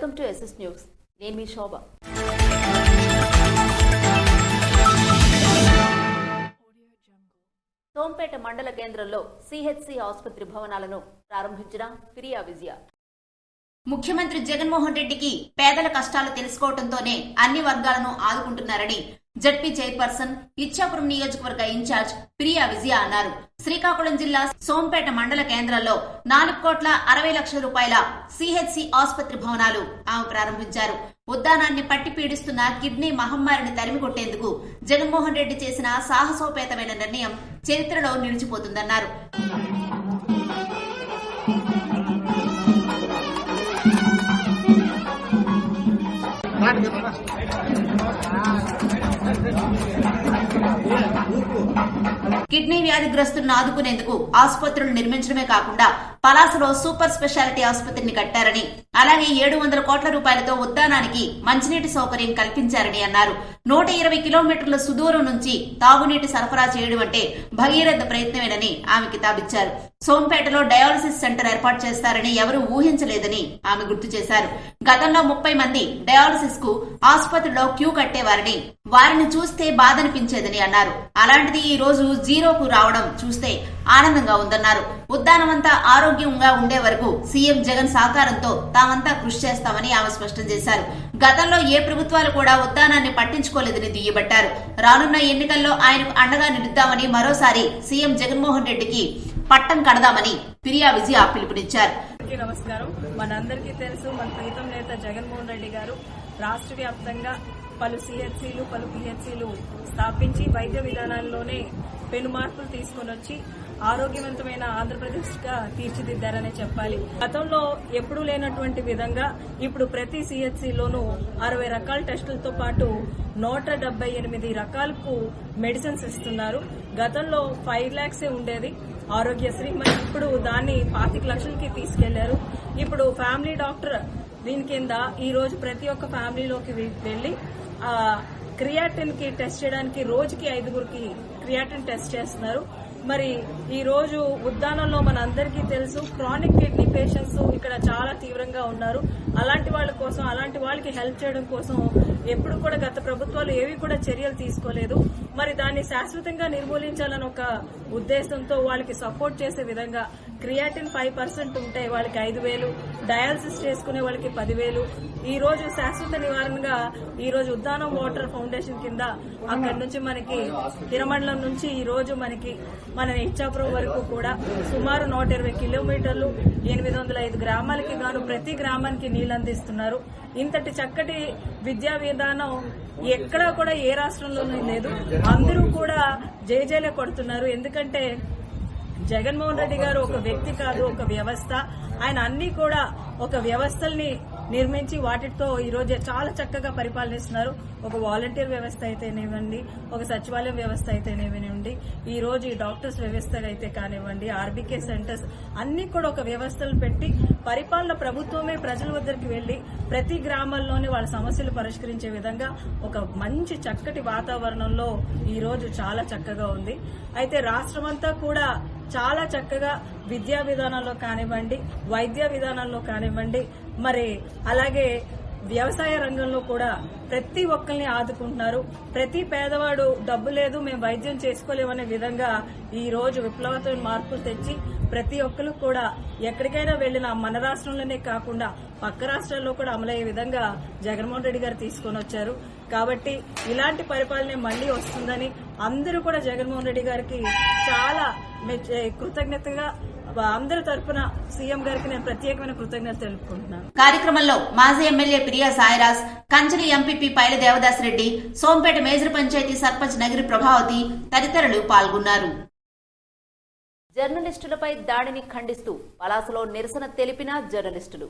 Welcome to SS news. నేను మీ శోభ. సోంపేట మండల కేంద్రంలో CHC ఆసుపత్రి భవనాలను ప్రారంభించిన ప్రియా విజయ. ముఖ్యమంత్రి జగన్మోహన్ రెడ్డికి పేదల కష్టాలు తెలుసుకోవడంతోనే అన్ని వర్గాలను ఆదుకుంటున్నారని జడ్పీ చైర్పర్సన్ ఇచ్చాపురం నియోజకవర్గ ఇన్ఛార్జ్ ప్రియా విజయ అన్నారు. శ్రీకాకుళం జిల్లా సోంపేట మండల కేంద్రంలో 4,60,00,000 రూపాయల CHC ఆసుపత్రి భవనాలు ఆమె ప్రారంభించారు. ఉద్దానాన్ని పట్టి పీడిస్తున్న కిడ్నీ మహమ్మారిని తరిమికొట్టేందుకు జగన్మోహన్ రెడ్డి చేసిన సాహసోపేతమైన నిర్ణయం చరిత్రలో నిలిచిపోతుందన్నారు. కిడ్నీ వ్యాధిగ్రస్తులను ఆదుకునేందుకు ఆసుపత్రులు నిర్మించడమే కాకుండా పలాసలో సూపర్ స్పెషాలిటీ ఆసుపత్రిని కట్టారని, అలాగే 700 కోట్ల రూపాయలతో ఉద్దానానికి మంచినీటి సౌకర్యం కల్పించారని అన్నారు. 120 కిలోమీటర్ల సుదూరం నుంచి తాగునీటి సరఫరా చేయడం అంటే భగీరథ ప్రయత్నమేనని ఆమె కితాబిచ్చారు. సోంపేటలో డయాలసిస్ సెంటర్ ఏర్పాటు చేస్తారని ఎవరూ ఊహించలేదని ఆమె గుర్తు చేశారు. గతంలో 30 మంది డయాలసిస్ కు ఆసుపత్రిలో క్యూ కట్టేవారని, వారిని చూస్తే బాధనిపించేదని అన్నారు. అలాంటిది ఈ రోజు జీరోకు రావడం చూస్తే ఆనందంగా ఉందన్నారు. ఉద్దానమంతా ఆరోగ్యంగా ఉండే వరకు సీఎం జగన్ సహకారంతో తామంతా కృషి చేస్తామని ఆమె స్పష్టం చేశారు. గతంలో ఏ ప్రభుత్వాలు కూడా ఉద్దానాన్ని పట్టించుకోలేదని దుయ్యబట్టారు. రానున్న ఎన్నికల్లో ఆయనకు అండగా నిలుద్దామని, మరోసారి సీఎం జగన్మోహన్ రెడ్డికి పట్టం కడదామని ప్రియా విజయ పిలుపునిచ్చారు. నమస్కారం. మనందరికీ తెలుసు, మన ప్రీతం నేత జగన్మోహన్ రెడ్డి గారు రాష్ట్ర వ్యాప్తంగా పలు CHCలు, పలు PHCలు స్థాపించి వైద్య విధానాల్లోనే పెను మార్పులు తీసుకొని వచ్చి ఆరోగ్యవంతమైన ఆంధ్రప్రదేశ్ గా తీర్చిదిద్దారనే చెప్పాలి. గతంలో ఎప్పుడూ లేనటువంటి విధంగా ఇప్పుడు ప్రతి CHCలోనూ 60 రకాల టెస్టులతో పాటు 178 రకాలకు మెడిసిన్స్ ఇస్తున్నారు. గతంలో 5 lakhs ఉండేది ఆరోగ్యశ్రీ, మరి ఇప్పుడు దాన్ని 25 లక్షలకి తీసుకెళ్లారు. ఇప్పుడు ఫ్యామిలీ డాక్టర్ దీని కింద ఈ రోజు ప్రతి ఒక్క ఫ్యామిలీలోకి వెళ్లి క్రియాటిన్ కి టెస్ట్ చేయడానికి రోజుకి 5గురికి క్రియాటిన్ టెస్ట్ చేస్తున్నారు. మరి ఈ రోజు ఉద్దానంలో మన అందరికీ తెలుసు, క్రానిక్ కిడ్నీ పేషెంట్స్ ఇక్కడ చాలా తీవ్రంగా ఉన్నారు. అలాంటి వాళ్ళ కోసం, అలాంటి వాళ్ళకి హెల్ప్ చేయడం కోసం ఎప్పుడు కూడా గత ప్రభుత్వాలు ఏవి కూడా చర్యలు తీసుకోలేదు. మరి దాన్ని శాశ్వతంగా నిర్మూలించాలని ఒక ఉద్దేశంతో వాళ్ళకి సపోర్ట్ చేసే విధంగా క్రియాటిన్ 5% ఉంటే వాళ్ళకి 5,000, డయాలసిస్ చేసుకునే వాళ్ళకి 10,000. ఈ రోజు శాశ్వత నివారణగా ఈ రోజు ఉద్దానం వాటర్ ఫౌండేషన్ కింద అక్కడి నుంచి మనకి హిరమండలం నుంచి ఈ రోజు మనకి మన ఇచ్చాపురం వరకు కూడా సుమారు 120 కిలోమీటర్లు 805 గ్రామాలకి గాను ప్రతి గ్రామానికి నీళ్లు అందిస్తున్నారు. ఇంతటి చక్కటి విద్యా విధానం ఎక్కడా కూడా ఏ రాష్ట్రంలోనూ లేదు. అందరూ కూడా జయజయలే కొడుతున్నారు. ఎందుకంటే జగన్మోహన్ రెడ్డి గారు ఒక వ్యక్తి కాదు, ఒక వ్యవస్థ. ఆయన అన్ని కూడా ఒక వ్యవస్థల్ని నిర్మించి వాటితో ఈ రోజు చాలా చక్కగా పరిపాలనిస్తున్నారు. ఒక వాలంటీర్ వ్యవస్థ అయితేనేవ్వండి, ఒక సచివాలయం వ్యవస్థ అయితేనేవ్వండి, ఈ రోజు ఈ డాక్టర్స్ వ్యవస్థ అయితే కానివ్వండి, RBK సెంటర్స్ అన్ని కూడా ఒక వ్యవస్థలు పెట్టి పరిపాలన ప్రభుత్వమే ప్రజల వద్దరికి వెళ్లి ప్రతి గ్రామాల్లోనే వాళ్ళ సమస్యలు పరిష్కరించే విధంగా ఒక మంచి చక్కటి వాతావరణంలో ఈ రోజు చాలా చక్కగా ఉంది. అయితే రాష్ట్రమంతా కూడా చాలా చక్కగా విద్యా విధానంలో కానివ్వండి, వైద్య విధానంలో కానివ్వండి, మరి అలాగే వ్యవసాయ రంగంలో కూడా ప్రతి ఒక్కరిని ఆదుకుంటున్నారు. ప్రతి పేదవాడు డబ్బు లేదు, మేము వైద్యం చేసుకోలేమనే విధంగా ఈ రోజు విప్లవాత్మక మార్పులు తెచ్చి ప్రతి ఒక్కరు కూడా ఎక్కడికైనా వెళ్లినా మన రాష్ట్రంలోనే కాకుండా పక్క రాష్ట్రాల్లో కూడా అమలయ్యే విధంగా జగన్మోహన్ రెడ్డి గారు తీసుకొని వచ్చారు. కాబట్టి ఇలాంటి పరిపాలన మళ్లీ వస్తుందని అందరూ కూడా జగన్మోహన్ రెడ్డి గారికి చాలా కృతజ్ఞతగా అందరి తరఫున సీఎం గారికి నేను ప్రత్యేకమైన కృతజ్ఞత తెలుపుకుంటున్నాను. కార్యక్రమంలో మాజీ MLA Priya Sairaj, Kanchili MPP Paila Devadas Reddy, Sompeta major panchayat sarpanch Nagiri Prabhavati తదితరులు పాల్గొన్నారు. జర్నలిస్టులపై దాడిని ఖండిస్తూ పలాసలో నిరసన తెలిపిన జర్నలిస్టులు.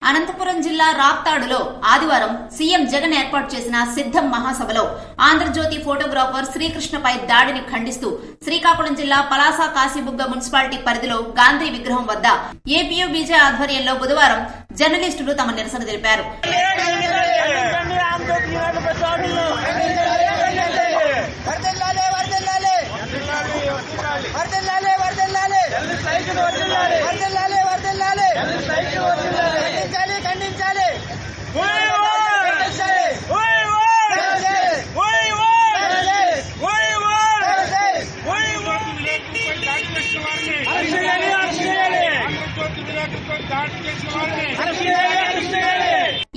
అనంతపురం జిల్లా రాప్తాడులో ఆదివారం సీఎం జగన్ ఏర్పాటు చేసిన సిద్దం మహాసభలో ఆంధ్రజ్యోతి ఫోటోగ్రాఫర్ శ్రీకృష్ణపై దాడిని ఖండిస్తూ శ్రీకాకుళం జిల్లా పలాస కాశీబుగ్గ మున్సిపాలిటీ పరిధిలో గాంధీ విగ్రహం వద్ద ఏపీయూబీజే ఆధ్వర్యంలో బుధవారం జర్నలిస్టులు తమ నిరసన తెలిపారు.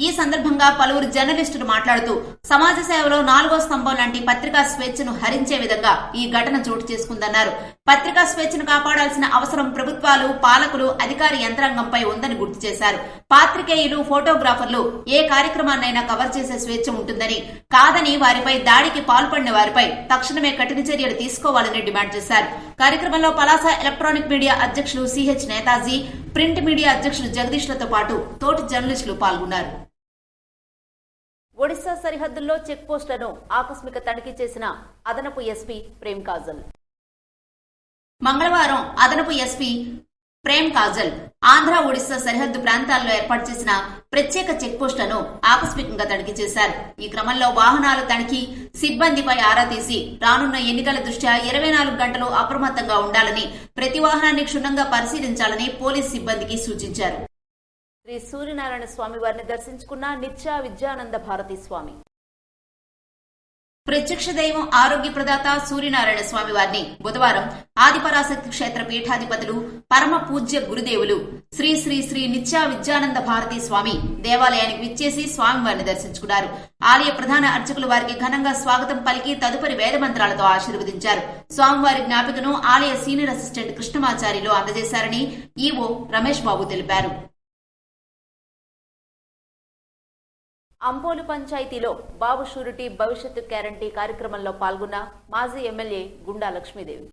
ఈ సందర్భంగా పలువురు జర్నలిస్టులు మాట్లాడుతూ సమాజ సేవలో 4వ స్తంభం లాంటి పత్రికా స్వేచ్ఛను హరించే విధంగా ఈ ఘటన చోటు చేసుకుందన్నారు. పత్రికా స్వేచ్ఛను కాపాడాల్సిన అవసరం ప్రభుత్వాలు, పాలకులు, అధికార యంత్రాంగంపై ఉందని గుర్తు చేశారు. పాత్రికేయులు, ఫోటోగ్రాఫర్లు ఏ కార్యక్రమాన్నైనా కవర్ చేసే స్వేచ్ఛ ఉంటుందని, కాదని వారిపై దాడికి పాల్పడిన వారిపై తక్షణమే కఠిన చర్యలు తీసుకోవాలని డిమాండ్ చేశారు. కార్యక్రమంలో పలాస ఎలక్ట్రానిక్ మీడియా అధ్యక్షులు సిహెచ్ నేతాజీ, ప్రింట్ మీడియా అధ్యక్షులు జగదీష్లతో పాటు తోటి జర్నలిస్టులు పాల్గొన్నారు. ఒడిశా సరిహద్దుల్లో చెక్ పోస్టులను ఆకస్మిక తనిఖీ చేసిన అదనపు ఎస్పీ ప్రేమ్ కాజల్. మంగళవారం అదనపు ఎస్పీ ప్రేమ్ కాజల్ ఆంధ్ర ఒడిశా సరిహద్దు ప్రాంతాల్లో ఏర్పాటు చేసిన ప్రత్యేక చెక్ పోస్టులను ఆకస్మికంగా తనిఖీ చేశారు. ఈ క్రమంలో వాహనాల తనిఖీ, సిబ్బందిపై ఆరా తీసి రానున్న ఎన్నికల దృష్ట్యా 24 గంటలు అప్రమత్తంగా ఉండాలని, ప్రతి వాహనాన్ని క్షుణ్ణంగా పరిశీలించాలని పోలీస్ సిబ్బందికి సూచించారు. శ్రీ సూర్యనారాయణ స్వామి వారిని దర్శించుకున్న నిత్య విద్యానంద భారతి స్వామి. ప్రత్యక్ష దైవం, ఆరోగ్య ప్రదాత సూర్యనారాయణ స్వామి వారిని బుధవారం ఆదిపరాశక్తి క్షేత్ర పీఠాధిపతులు, పరమ పూజ్య గురుదేవులు శ్రీ శ్రీ శ్రీ నిత్య విద్యానంద భారతి స్వామి దేవాలయానికి విచ్చేసి స్వామివారిని దర్శించుకున్నారు. ఆలయ ప్రధాన అర్చకులు వారికి ఘనంగా స్వాగతం పలికి తదుపరి వేద మంత్రాలతో ఆశీర్వదించారు. స్వామివారి జ్ఞాపికను ఆలయ సీనియర్ అసిస్టెంట్ కృష్ణమాచార్యులు అందజేశారని ఈవో రమేష్ బాబు తెలిపారు. అంపోలు పంచాయతీలో బాబు షూరిటీ భవిష్యత్తు గ్యారంటీ కార్యక్రమంలో పాల్గొన్న మాజీ ఎమ్మెల్యే గుండా లక్ష్మీదేవి.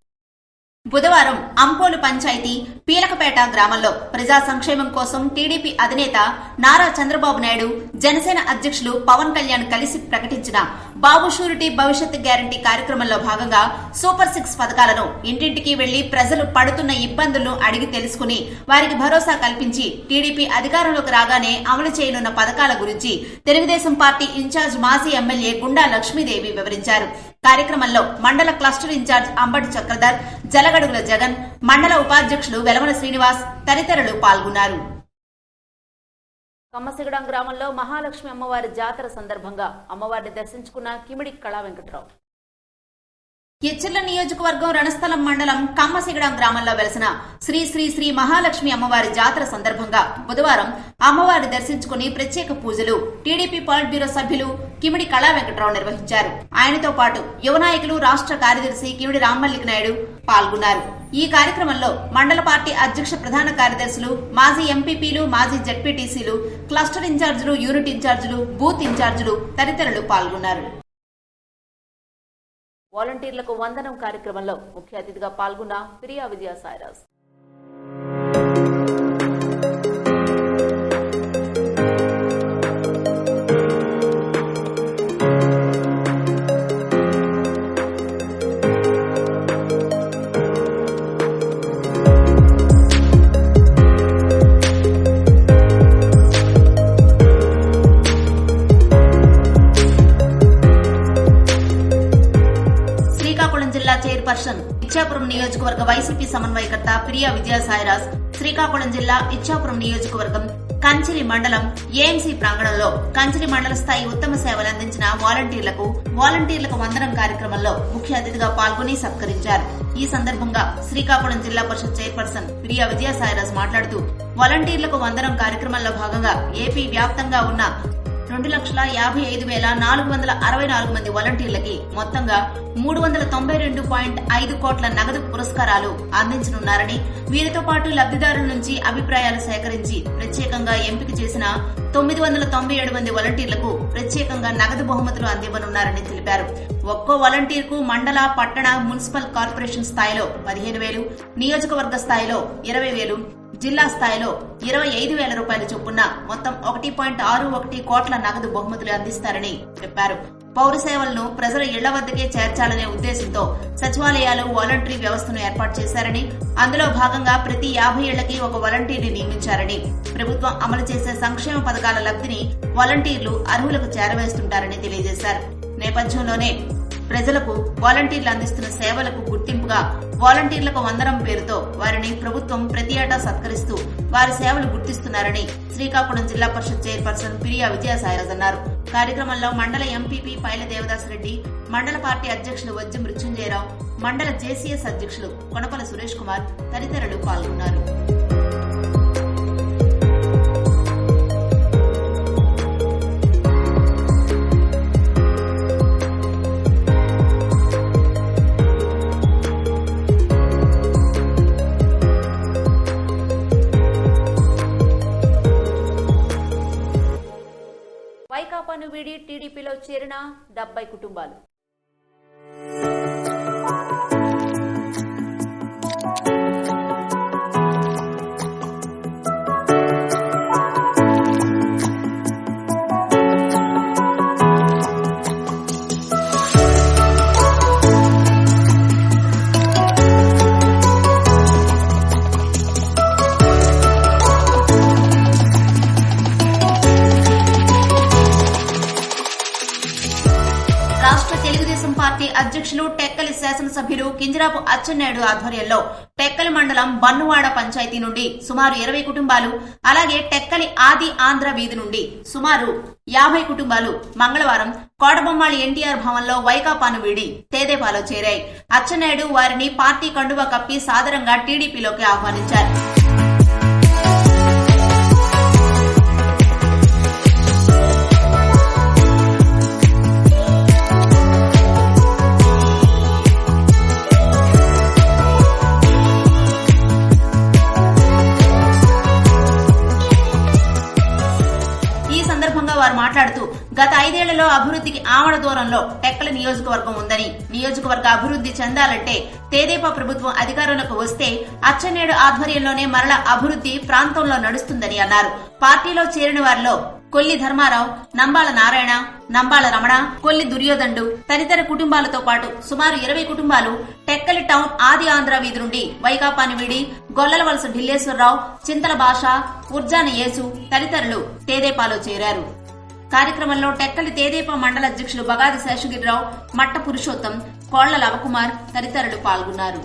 బుధవారం అంపోలు పంచాయతీ పీలకపేట గ్రామంలో ప్రజా సంక్షేమం కోసం టీడీపీ అధినేత నారా చంద్రబాబు నాయుడు, జనసేన అధ్యక్షులు పవన్ కళ్యాణ్ కలిసి ప్రకటించిన బాబు షూరిటీ భవిష్యత్ గ్యారంటీ కార్యక్రమంలో భాగంగా సూపర్ 6 పథకాలను ఇంటింటికి వెళ్లి ప్రజలు పడుతున్న ఇబ్బందులను అడిగి తెలుసుకుని వారికి భరోసా కల్పించి టీడీపీ అధికారంలోకి రాగానే అమలు చేయనున్న పథకాల గురించి తెలుగుదేశం పార్టీ ఇన్ఛార్జ్ మాజీ ఎమ్మెల్యే గుండా లక్ష్మీదేవి వివరించారు. కార్యక్రమంలో మండల క్లస్టర్ ఇన్ఛార్జ్ అంబటి చక్రధర్, జలగడుగుల జగన్, మండల ఉపాధ్యక్షులు వెలమల శ్రీనివాస్ తదితరులు పాల్గొన్నారు. కమ్మసిగడం గ్రామంలో మహాలక్ష్మి అమ్మవారి జాతర సందర్భంగా అమ్మవారిని దర్శించుకున్న కిమిడి కళా వెంకటరావు. ఎచ్చెర్ల నియోజకవర్గం రణస్థలం మండలం కమ్మసిగడం గ్రామంలో వెలసిన శ్రీ శ్రీ శ్రీ మహాలక్ష్మి అమ్మవారి జాతర సందర్భంగా బుధవారం అమ్మవారిని దర్శించుకుని ప్రత్యేక పూజలు టీడీపీ పాలిట్ బ్యూరో సభ్యులు కిమిడి కళా వెంకటరావు నిర్వహించారు. ఆయనతో పాటు యువ నాయకులు, రాష్ట్ర కార్యదర్శి కిమిడి రామ్మల్లిక నాయుడు పాల్గొన్నారు. ఈ కార్యక్రమంలో మండల పార్టీ అధ్యక్ష ప్రధాన కార్యదర్శులు, మాజీ ఎంపీపీలు, మాజీ జడ్పీటీసీలు, క్లస్టర్ ఇన్ఛార్జీలు, యూనిట్ ఇన్ఛార్జీలు, బూత్ ఇన్ఛార్జీలు తదితరులు పాల్గొన్నారు. వాలంటీర్లకు వందనం కార్యక్రమంలో ముఖ్య అతిథిగా పాల్గొన్న ప్రియా విద్యా సాయిరాజ్. చైర్పర్సన్ ఇచ్చాపురం నియోజకవర్గ వైసీపీ సమన్వయకర్త ప్రియా విద్యా సాయిరాజ్, శ్రీకాకుళం జిల్లా ఇచ్చాపురం నియోజకవర్గం కంచిలి మండలం ఏఎంసీ ప్రాంగణంలో కంచిలి మండల స్థాయి ఉత్తమ సేవలు అందించిన వాలంటీర్లకు వందనం కార్యక్రమంలో ముఖ్య అతిథిగా పాల్గొని సత్కరించారు. ఈ సందర్భంగా శ్రీకాకుళం జిల్లా పరిషత్ చైర్పర్సన్ ప్రియా విద్యా సాయిరాజ్ మాట్లాడుతూ వాలంటీర్లకు వందనం కార్యక్రమంలో భాగంగా ఏపీ వ్యాప్తంగా ఉన్న 2,55,464 మంది వాలంటీర్లకి మొత్తంగా 392.5 కోట్ల నగదు పురస్కారాలు అందించనున్నారని, వీరితో పాటు లబ్దిదారుల నుంచి అభిప్రాయాలు సేకరించి ప్రత్యేకంగా ఎంపిక చేసిన 997 మంది వాలంటీర్లకు ప్రత్యేకంగా నగదు బహుమతులు అందివ్వనున్నారని తెలిపారు. ఒక్కో వాలంటీర్కు మండల, పట్టణ, మున్సిపల్ కార్పొరేషన్ స్థాయిలో 15,000, నియోజకవర్గ స్థాయిలో 20,000, జిల్లా స్థాయిలో 25,000 రూపాయల చొప్పున మొత్తం 1.61 కోట్ల నగదు బహుమతులు అందిస్తారని చెప్పారు. పౌర సేవలను ప్రజల ఇళ్ల వద్దకే చేర్చాలనే ఉద్దేశంతో సచివాలయాలు వాలంటరీ వ్యవస్థను ఏర్పాటు చేశారని, అందులో భాగంగా ప్రతి 50 ఏళ్లకి ఒక వాలంటీర్ని నియమించారని, ప్రభుత్వం అమలు చేసే సంక్షేమ పథకాల లబ్ధిని వాలంటీర్లు అర్హులకు చేరవేస్తుంటారని తెలియజేశారు. నేపథ్యంలోనే ప్రజలకు వాలంటీర్లు అందిస్తున్న సేవలకు గుర్తింపుగా వాలంటీర్లకు వందనం పేరుతో వారిని ప్రభుత్వం ప్రతి ఏటా సత్కరిస్తూ వారి సేవలు గుర్తిస్తున్నారని శ్రీకాకుళం జిల్లా పరిషత్ చైర్పర్సన్ ప్రియా విజయ సాయిరాజ్ అన్నారు. కార్యక్రమంలో మండల ఎంపీపీ పైల దేవదాస్ రెడ్డి, మండల పార్టీ అధ్యక్షులు వజ్జి మృత్యుంజయరావు, మండల జేసీఎస్ అధ్యక్షులు కొనపల సురేష్ కుమార్ తదితరులు పాల్గొన్నారు. వీడి టీడీపీలో చేరిన 70 కుటుంబాలు. రాష్ట్ర తెలుగుదేశం పార్టీ అధ్యక్షులు టెక్కలి శాసనసభ్యులు కింజరాపు అచ్చెన్నాయుడు ఆధ్వర్యంలో టెక్కలి మండలం బన్నువాడ పంచాయతీ నుండి సుమారు 20 కుటుంబాలు, అలాగే టెక్కలి ఆది ఆంధ్ర వీధి నుండి సుమారు 50 కుటుంబాలు మంగళవారం కోటబొమ్మాళి ఎన్టీఆర్ భవన్లో వైకాపాను వీడి తెదేపాలో చేరాయి. అచ్చెన్నాయుడు వారిని పార్టీ కండువా కప్పి సాదరంగా టీడీపీలోకి ఆహ్వానించారు. వారు మాట్లాడుతూ గత 5 ఏళ్లలో అభివృద్ధికి ఆమడ దూరంలో టెక్కలి నియోజకవర్గం ఉందని, నియోజకవర్గ అభివృద్ధి చెందాలంటే తెదేపా ప్రభుత్వం అధికారంలోకి వస్తే అచ్చెన్నాయుడు ఆధ్వర్యంలోనే మరల అభివృద్ధి ప్రాంతంలో నడుస్తుందని అన్నారు. పార్టీలో చేరిన వారిలో కొల్లి ధర్మారావు, నంబాల నారాయణ, నంబాల రమణ, కొల్లి దుర్యోధనుడు తదితర కుటుంబాలతో పాటు సుమారు 20 కుటుంబాలు టెక్కలి టౌన్ ఆది ఆంధ్ర వీధి నుండి వైకాపాని వీడి గొల్లలవలస ఢిల్లేశ్వరరావు, చింతల భాష, ఉర్జాన యేసు తదితరులు తెదేపాలో చేరారు. కార్యక్రమంలో టెక్కలి తెదేపా మండల అధ్యక్షులు బగాది శేషగిరిరావు, మట్ట పురుషోత్తం, కోళ్ల లవకుమార్ తదితరులు పాల్గొన్నారు.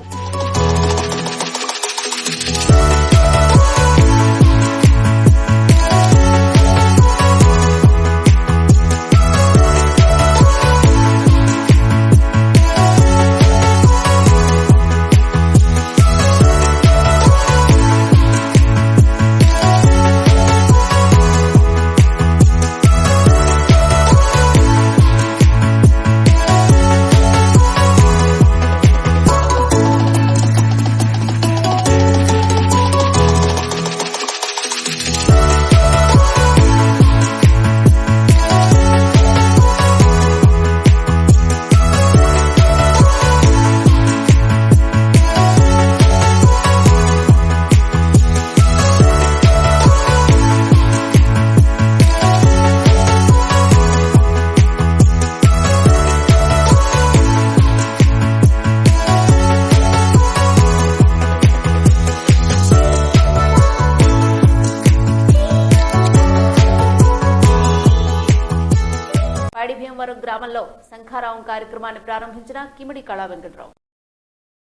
భీమవరం గ్రామంలో శంఖారావం కార్యక్రమాన్ని ప్రారంభించిన కిమిడి కళా వెంకట్రావు.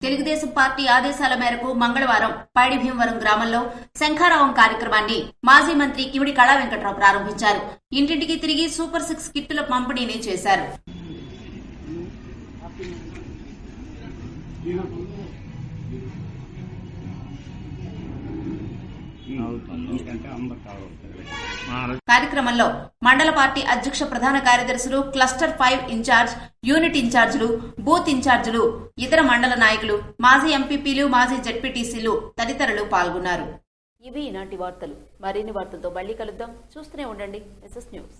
తెలుగుదేశం పార్టీ ఆదేశాల మేరకు మంగళవారం పైడి భీమవరం గ్రామంలో శంఖారావం కార్యక్రమాన్ని మాజీ మంత్రి కిమిడి కళా వెంకట్రావు ప్రారంభించారు. ఇంటింటికి తిరిగి సూపర్ 6 కిట్టుల పంపిణీని చేశారు. కార్యక్రమంలో మండల పార్టీ అధ్యక్ష ప్రధాన కార్యదర్శులు, క్లస్టర్ 5 ఇన్ఛార్జ్, యూనిట్ ఇన్ఛార్జీలు, బూత్ ఇన్ఛార్జీలు, ఇతర మండల నాయకులు, మాజీ ఎంపీపీలు, మాజీ జడ్పీటీసీలు తదితరులు పాల్గొన్నారు. ఇవి ఈనాటి వార్తలు. మరిన్ని వార్తలతో మళ్ళీ కలుద్దాం. చూస్తూనే ఉండండి ఎస్ఎస్ న్యూస్.